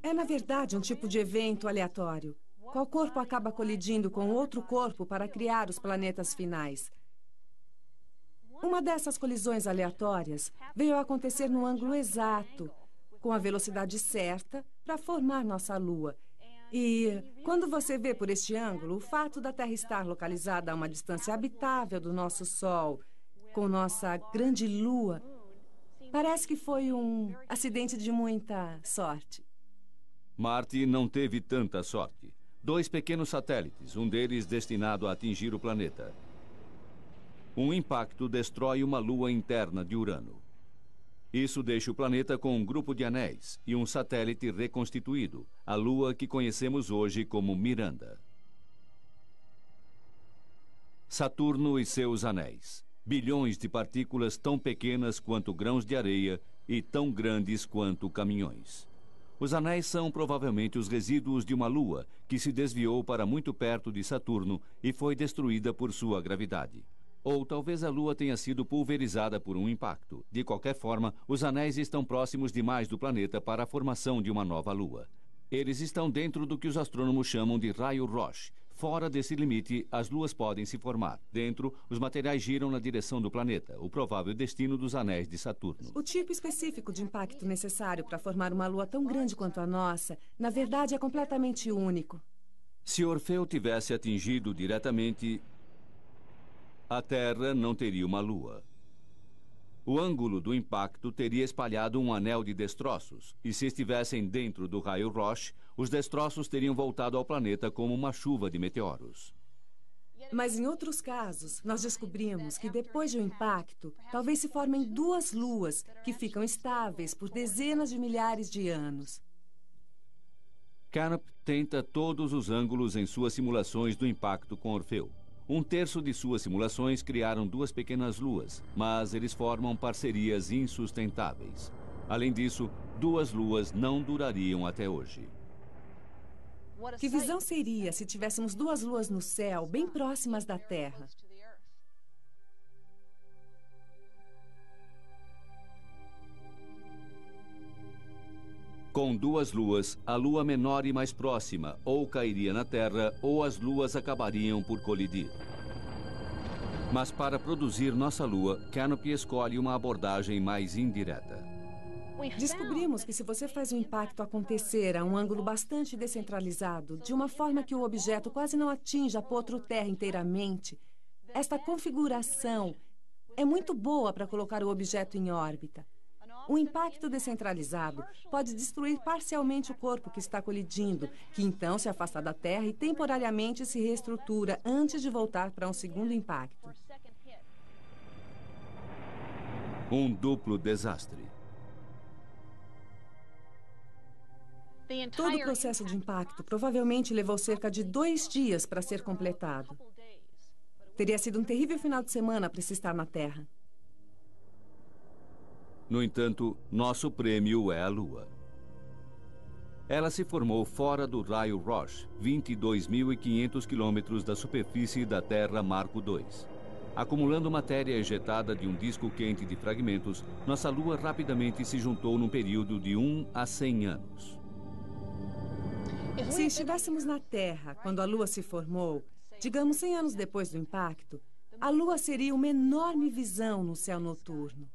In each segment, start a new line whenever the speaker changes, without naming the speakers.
É, na verdade, um tipo de evento aleatório. Qual corpo acaba colidindo com outro corpo para criar os planetas finais? Uma dessas colisões aleatórias veio a acontecer no ângulo exato, com a velocidade certa, para formar nossa Lua. E, quando você vê por este ângulo, o fato da Terra estar localizada a uma distância habitável do nosso Sol, com nossa grande Lua, parece que foi um acidente de muita sorte.
Marte não teve tanta sorte. 2 pequenos satélites, um deles destinado a atingir o planeta. Um impacto destrói uma lua interna de Urano. Isso deixa o planeta com um grupo de anéis e um satélite reconstituído, a lua que conhecemos hoje como Miranda. Saturno e seus anéis. Bilhões de partículas tão pequenas quanto grãos de areia e tão grandes quanto caminhões. Os anéis são provavelmente os resíduos de uma lua que se desviou para muito perto de Saturno e foi destruída por sua gravidade. Ou talvez a lua tenha sido pulverizada por um impacto. De qualquer forma, os anéis estão próximos demais do planeta para a formação de uma nova lua. Eles estão dentro do que os astrônomos chamam de raio Roche. Fora desse limite, as luas podem se formar. Dentro, os materiais giram na direção do planeta, o provável destino dos anéis de Saturno.
O tipo específico de impacto necessário para formar uma lua tão grande quanto a nossa, na verdade, é completamente único.
Se Orfeu tivesse atingido diretamente, a Terra não teria uma lua. O ângulo do impacto teria espalhado um anel de destroços, e se estivessem dentro do raio Roche, os destroços teriam voltado ao planeta como uma chuva de meteoros.
Mas em outros casos, nós descobrimos que depois de um impacto, talvez se formem 2 luas que ficam estáveis por dezenas de milhares de anos.
Canop tenta todos os ângulos em suas simulações do impacto com Orfeu. 1/3 de suas simulações criaram 2 pequenas luas, mas eles formam parcerias insustentáveis. Além disso, 2 luas não durariam até hoje.
Que visão seria se tivéssemos 2 luas no céu, bem próximas da Terra?
Com 2 luas, a lua menor e mais próxima ou cairia na Terra ou as luas acabariam por colidir. Mas para produzir nossa lua, Canop escolhe uma abordagem mais indireta.
Descobrimos que se você faz o impacto acontecer a um ângulo bastante descentralizado, de uma forma que o objeto quase não atinja a Potro-Terra inteiramente, esta configuração é muito boa para colocar o objeto em órbita. O impacto descentralizado pode destruir parcialmente o corpo que está colidindo, que então se afasta da Terra e temporariamente se reestrutura antes de voltar para um segundo impacto.
Um duplo desastre.
Todo o processo de impacto provavelmente levou cerca de 2 dias para ser completado. Teria sido um terrível final de semana para se estar na Terra.
No entanto, nosso prêmio é a Lua. Ela se formou fora do raio Roche, 22.500 quilômetros da superfície da Terra Marco II. Acumulando matéria ejetada de um disco quente de fragmentos, nossa Lua rapidamente se juntou num período de 1 a 100 anos.
Se estivéssemos na Terra quando a Lua se formou, digamos 100 anos depois do impacto, a Lua seria uma enorme visão no céu noturno.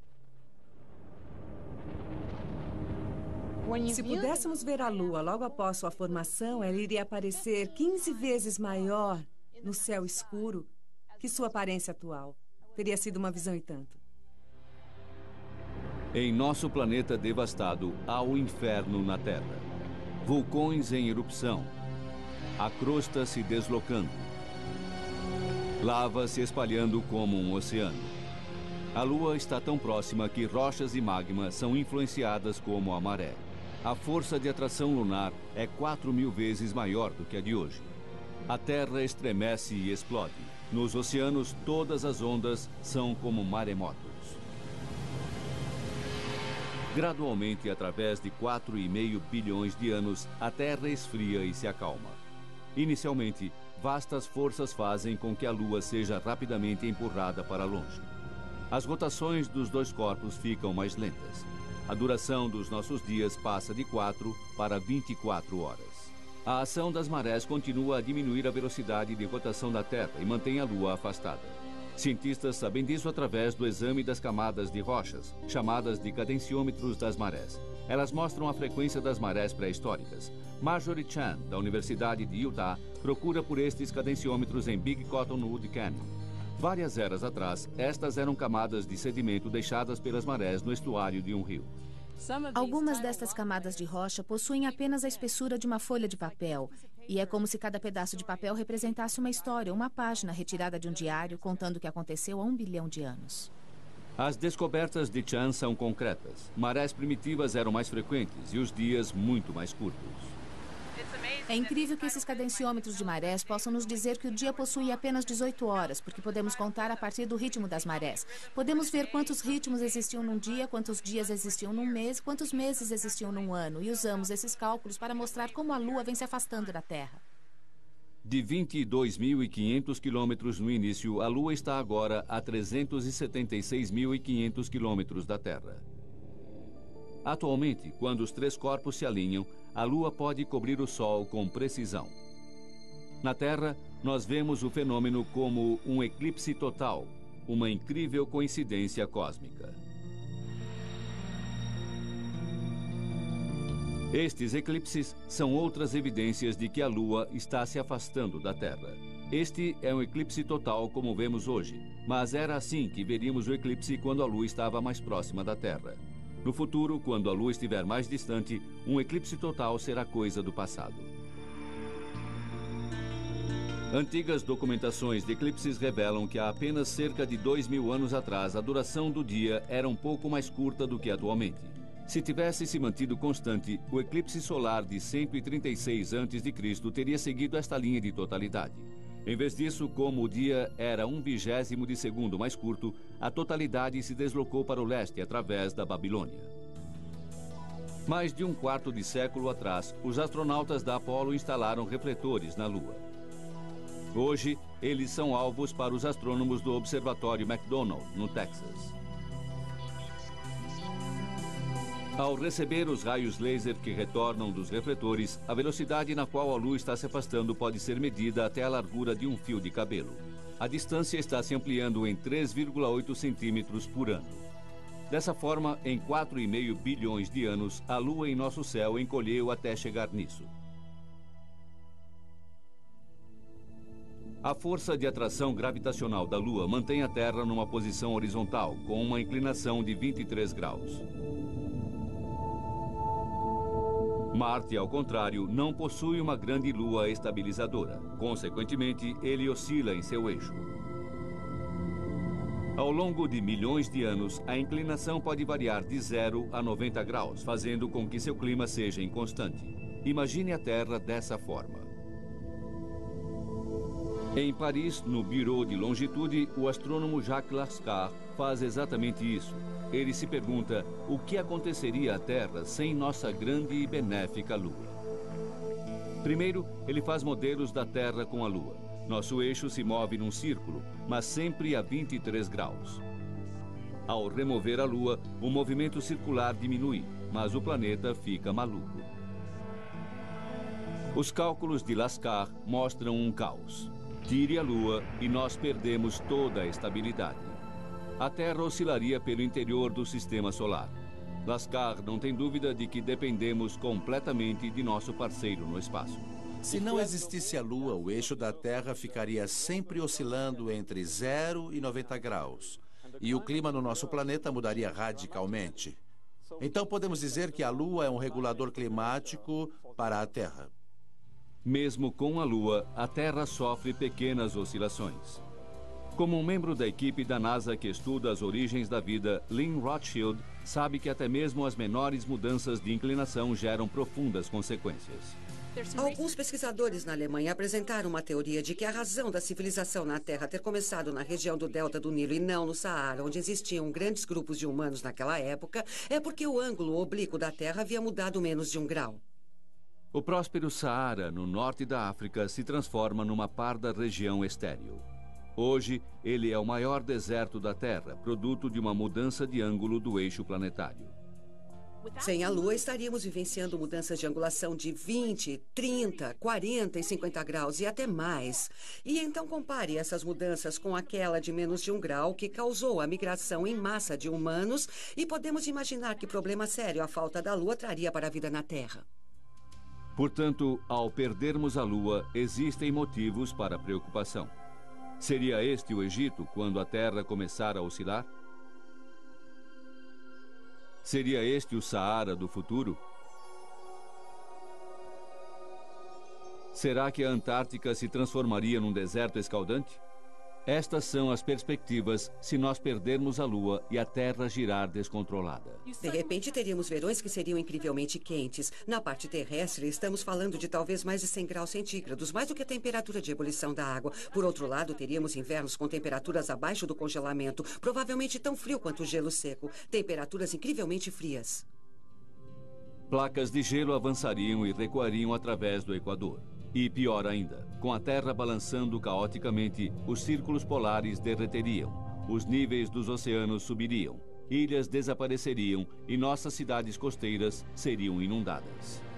Se pudéssemos ver a Lua logo após sua formação, ela iria parecer 15 vezes maior no céu escuro que sua aparência atual. Teria sido uma visão e tanto.
Em nosso planeta devastado, há o inferno na Terra. Vulcões em erupção, a crosta se deslocando, lava se espalhando como um oceano. A Lua está tão próxima que rochas e magma são influenciadas como a maré. A força de atração lunar é 4.000 vezes maior do que a de hoje. A Terra estremece e explode. Nos oceanos, todas as ondas são como maremotos. Gradualmente, através de 4,5 bilhões de anos, a Terra esfria e se acalma. Inicialmente, vastas forças fazem com que a Lua seja rapidamente empurrada para longe. As rotações dos 2 corpos ficam mais lentas. A duração dos nossos dias passa de 4 para 24 horas. A ação das marés continua a diminuir a velocidade de rotação da Terra e mantém a Lua afastada. Cientistas sabem disso através do exame das camadas de rochas, chamadas de cadenciômetros das marés. Elas mostram a frequência das marés pré-históricas. Marjorie Chan, da Universidade de Utah, procura por estes cadenciômetros em Big Cottonwood Canyon. Várias eras atrás, estas eram camadas de sedimento deixadas pelas marés no estuário de um rio.
Algumas destas camadas de rocha possuem apenas a espessura de uma folha de papel. E é como se cada pedaço de papel representasse uma história, uma página retirada de um diário contando o que aconteceu há 1 bilhão de anos.
As descobertas de Chan são concretas. Marés primitivas eram mais frequentes e os dias muito mais curtos.
É incrível que esses cadenciômetros de marés possam nos dizer que o dia possui apenas 18 horas, porque podemos contar a partir do ritmo das marés. Podemos ver quantos ritmos existiam num dia, quantos dias existiam num mês, quantos meses existiam num ano, e usamos esses cálculos para mostrar como a Lua vem se afastando da Terra.
De 22.500 quilômetros no início, a Lua está agora a 376.500 quilômetros da Terra. Atualmente, quando os 3 corpos se alinham, a Lua pode cobrir o Sol com precisão. Na Terra, nós vemos o fenômeno como um eclipse total, uma incrível coincidência cósmica. Estes eclipses são outras evidências de que a Lua está se afastando da Terra. Este é um eclipse total como vemos hoje, mas era assim que veríamos o eclipse quando a Lua estava mais próxima da Terra. No futuro, quando a Lua estiver mais distante, um eclipse total será coisa do passado. Antigas documentações de eclipses revelam que há apenas cerca de 2.000 anos atrás, a duração do dia era um pouco mais curta do que atualmente. Se tivesse se mantido constante, o eclipse solar de 136 a.C. teria seguido esta linha de totalidade. Em vez disso, como o dia era 1/20 de segundo mais curto, a totalidade se deslocou para o leste através da Babilônia. Mais de um quarto de século atrás, os astronautas da Apollo instalaram refletores na Lua. Hoje, eles são alvos para os astrônomos do Observatório McDonald, no Texas. Ao receber os raios laser que retornam dos refletores, a velocidade na qual a Lua está se afastando pode ser medida até a largura de um fio de cabelo. A distância está se ampliando em 3,8 centímetros por ano. Dessa forma, em 4,5 bilhões de anos, a Lua em nosso céu encolheu até chegar nisso. A força de atração gravitacional da Lua mantém a Terra numa posição horizontal, com uma inclinação de 23 graus. Marte, ao contrário, não possui uma grande lua estabilizadora. Consequentemente, ele oscila em seu eixo. Ao longo de milhões de anos, a inclinação pode variar de 0 a 90 graus, fazendo com que seu clima seja inconstante. Imagine a Terra dessa forma. Em Paris, no Bureau de Longitude, o astrônomo Jacques Lascar faz exatamente isso. Ele se pergunta o que aconteceria à Terra sem nossa grande e benéfica Lua. Primeiro, ele faz modelos da Terra com a Lua. Nosso eixo se move num círculo, mas sempre a 23 graus. Ao remover a Lua, o movimento circular diminui, mas o planeta fica maluco. Os cálculos de Lascar mostram um caos. Tire a Lua e nós perdemos toda a estabilidade. A Terra oscilaria pelo interior do sistema solar. Lascar não tem dúvida de que dependemos completamente de nosso parceiro no espaço.
Se não existisse a Lua, o eixo da Terra ficaria sempre oscilando entre 0 e 90 graus. E o clima no nosso planeta mudaria radicalmente. Então podemos dizer que a Lua é um regulador climático para a Terra.
Mesmo com a Lua, a Terra sofre pequenas oscilações. Como um membro da equipe da NASA que estuda as origens da vida, Lynn Rothschild sabe que até mesmo as menores mudanças de inclinação geram profundas consequências.
Alguns pesquisadores na Alemanha apresentaram uma teoria de que a razão da civilização na Terra ter começado na região do Delta do Nilo e não no Saara, onde existiam grandes grupos de humanos naquela época, é porque o ângulo oblíquo da Terra havia mudado menos de 1 grau.
O próspero Saara, no norte da África, se transforma numa parda região estéril. Hoje, ele é o maior deserto da Terra, produto de uma mudança de ângulo do eixo planetário.
Sem a Lua, estaríamos vivenciando mudanças de angulação de 20, 30, 40 e 50 graus e até mais. E então compare essas mudanças com aquela de menos de 1 grau que causou a migração em massa de humanos e podemos imaginar que problema sério a falta da Lua traria para a vida na Terra.
Portanto, ao perdermos a Lua, existem motivos para preocupação. Seria este o Egito quando a Terra começar a oscilar? Seria este o Saara do futuro? Será que a Antártica se transformaria num deserto escaldante? Estas são as perspectivas se nós perdermos a Lua e a Terra girar descontrolada.
De repente, teríamos verões que seriam incrivelmente quentes. Na parte terrestre, estamos falando de talvez mais de 100 graus centígrados, mais do que a temperatura de ebulição da água. Por outro lado, teríamos invernos com temperaturas abaixo do congelamento, provavelmente tão frio quanto o gelo seco. Temperaturas incrivelmente frias.
Placas de gelo avançariam e recuariam através do Equador. E pior ainda, com a Terra balançando caoticamente, os círculos polares derreteriam, os níveis dos oceanos subiriam, ilhas desapareceriam e nossas cidades costeiras seriam inundadas.